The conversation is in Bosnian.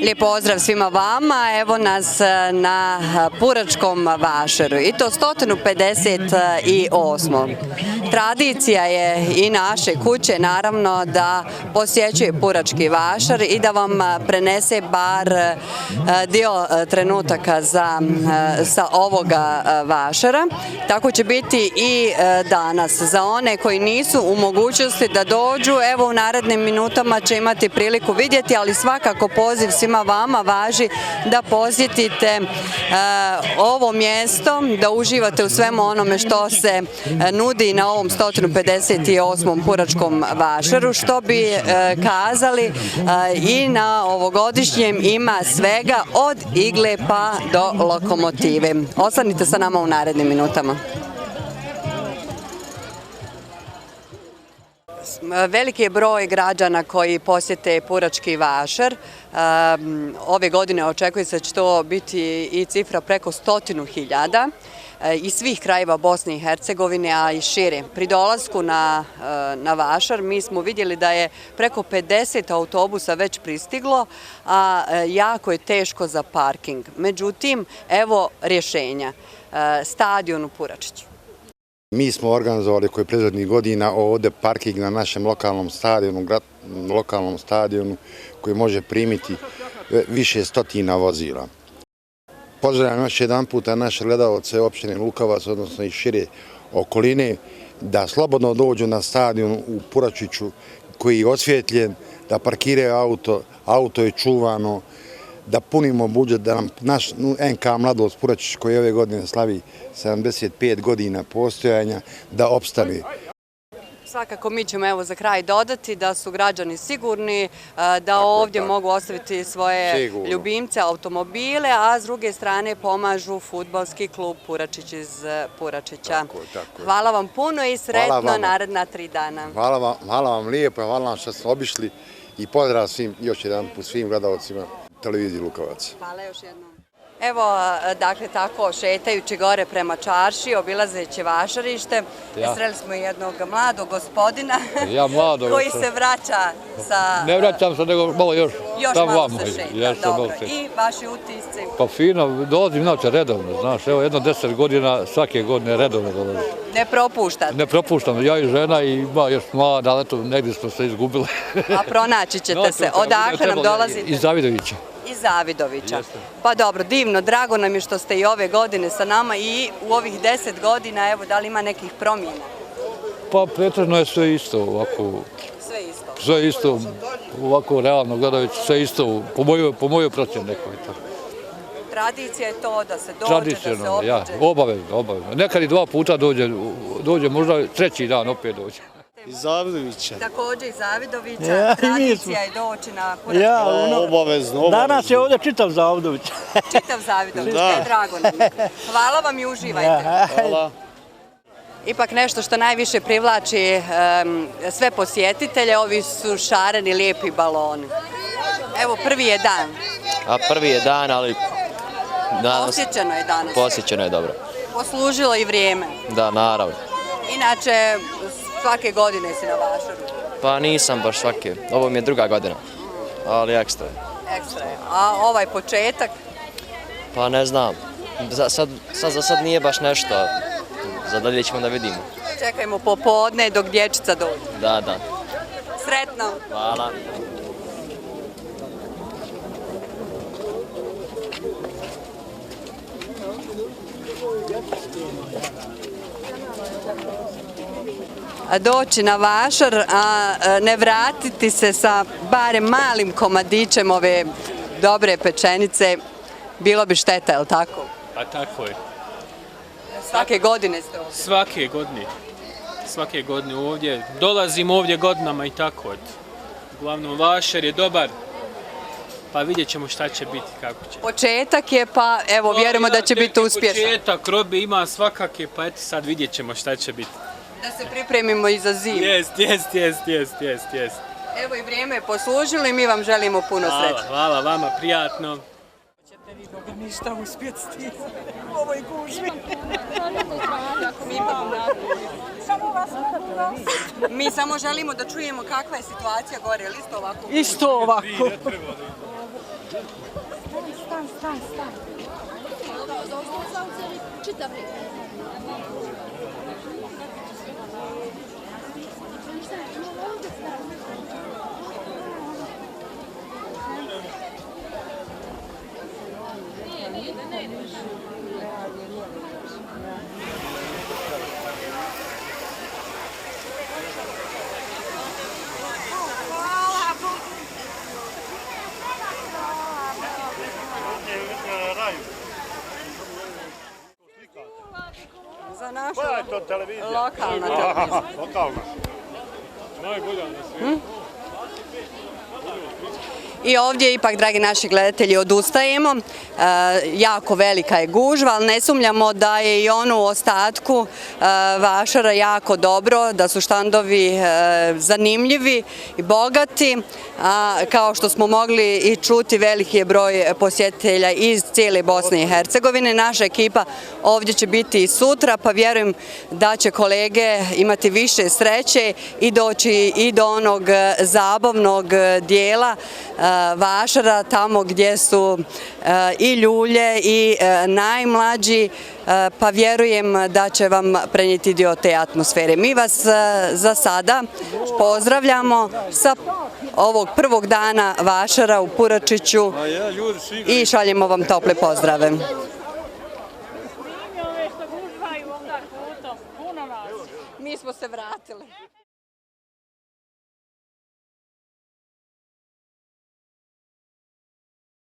Lijep pozdrav svima vama, evo nas na Puračkom vašaru i to 158. Tradicija je i naše kuće naravno da posjećuje Purački vašar i da vam prenese bar dio trenutaka sa ovoga vašara. Tako će biti i danas. Za one koji nisu u mogućnosti da dođu, evo u narednim minutama će imati priliku vidjeti, ali svakako poziv svima vama važi da posjetite ovo mjesto, da uživate u svemu onome što se nudi na ovom 158. Puračkom vašaru, što bi kazali i na ovogodišnjem ima svega od igle pa do lokomotive. Ostanite sa nama u narednim minutama. Veliki je broj građana koji posjete Purački vašar. Ove godine očekuje se da će to biti i cifra preko 100.000 iz svih krajeva Bosne i Hercegovine, a i šire. Pri dolasku na vašar mi smo vidjeli da je preko 50 autobusa već pristiglo, a jako je teško za parking. Međutim, evo rješenja. Stadion u Puračiću. Mi smo organizovali koji prethodnih godina ovdje parking na našem lokalnom stadionu koji može primiti više stotina vozila. Pozdravljam još jedan puta naše gledalce opštine Lukavac, odnosno i šire okoline, da slobodno dođu na stadion u Puračiću koji je osvjetljen, da parkiraju auto je čuvano, da punimo budžet, da nam naš NK Mladost Puračić koji ove godine slavi 75 godina postojanja, da opstane. Svakako mi ćemo evo za kraj dodati da su građani sigurni, da ovdje mogu ostaviti svoje ljubimce, automobile, a s druge strane pomažu fudbalski klub Puračić iz Puračića. Hvala vam puno i sretno naredna 3 dana. Hvala vam lijepo, hvala vam što ste obišli i pozdrav još jedan put svim gledalcima televiziji Lukavac. Hvala još jednom. Evo, dakle, tako šetajući gore prema čarši, obilazeći vašarište, sreli smo jednog mladog gospodina koji se vraća sa... Ne vraćam se, nego malo još malo se šeta, dobro. I vaši utisci? Pa fino, dolazim inače redovno, znaš, evo jedno 10 godina, svake godine redovno dolazim. Ne propuštate? Ne propuštam, ja i žena i ima još mlada, ali eto, negdje smo se izgubili. A pronaći ćete se, odakle nam dolazite? Iz Zavidovića. Iz Zavidovića. Pa dobro, divno, drago nam je što ste i ove godine sa nama i u ovih 10 godina, evo, da li ima nekih promjena? Pa pretežno je sve isto ovako. Sve isto? Sve isto, ovako realno gledajući, sve isto, po mojoj procjeni nekoj. Tradicija je to da se dođe, da se obiđe? Ja, obavezno. Nekad i 2 puta dođe, možda treći dan opet dođe. Iz Zavidovića. Također iz Zavidovića, tradicija je doći na Purački. Obavezno. Danas je ovdje čitav Zavidović. Čitav Zavidović, drago nam je. Hvala vam i uživajte. Hvala. Ipak nešto što najviše privlači sve posjetitelje, ovi su šareni lijepi baloni. Evo, prvi je dan. A prvi je dan, ali... Posjećeno je danas. Posjećeno je, dobro. Poslužilo i vrijeme. Da, naravno. Inače, svake godine si na vašaru? Pa nisam baš svake. Ovo mi je 2. godina, ali ekstra je. Ekstra je. A ovaj početak? Pa ne znam. Za sad nije baš nešto. Za dalje ćemo da vidimo. Čekajmo popodne dok dječica dođe. Da. Sretno. Hvala. Doći na vašar, a ne vratiti se sa barem malim komadićem ove dobre pečenice, bilo bi šteta, je li tako? Pa tako je. Svake godine ste ovdje? Svake godine ovdje. Dolazim ovdje godinama i tako. Uglavnom, vašar je dobar, pa vidjet ćemo šta će biti, kako će. Početak je, pa evo, vjerujemo da će biti uspješan. Početak, robe ima svakake, pa eto sad vidjet ćemo šta će biti. Da se pripremimo i za zimu. Jest. Evo i vrijeme je poslužilo i mi vam želimo puno sreće. Hvala vama, prijatno. Ćete vi Boga ništa uspjeti stizati u ovoj gužvi. Mi samo želimo da čujemo kakva je situacija gore, ili isto ovako? Isto ovako. Za našu Koja je to televizija? lokalna televizija. Lokalna. I ovdje ipak, dragi naši gledatelji, odustajemo. Jako velika je gužva, ali ne sumnjamo da je i ono u ostatku vašara jako dobro, da su štandovi zanimljivi i bogati. Kao što smo mogli i čuti, veliki je broj posjetitelja iz cijele Bosne i Hercegovine. Naša ekipa ovdje će biti i sutra, pa vjerujem da će kolege imati više sreće i doći i do onog zabavnog dijela vašara, tamo gdje su i ljulje i najmlađi, pa vjerujem da će vam prenijeti dio te atmosfere. Mi vas za sada pozdravljamo sa ovog prvog dana vašara u Puračiću i šaljemo vam tople pozdrave. Mi smo se vratili.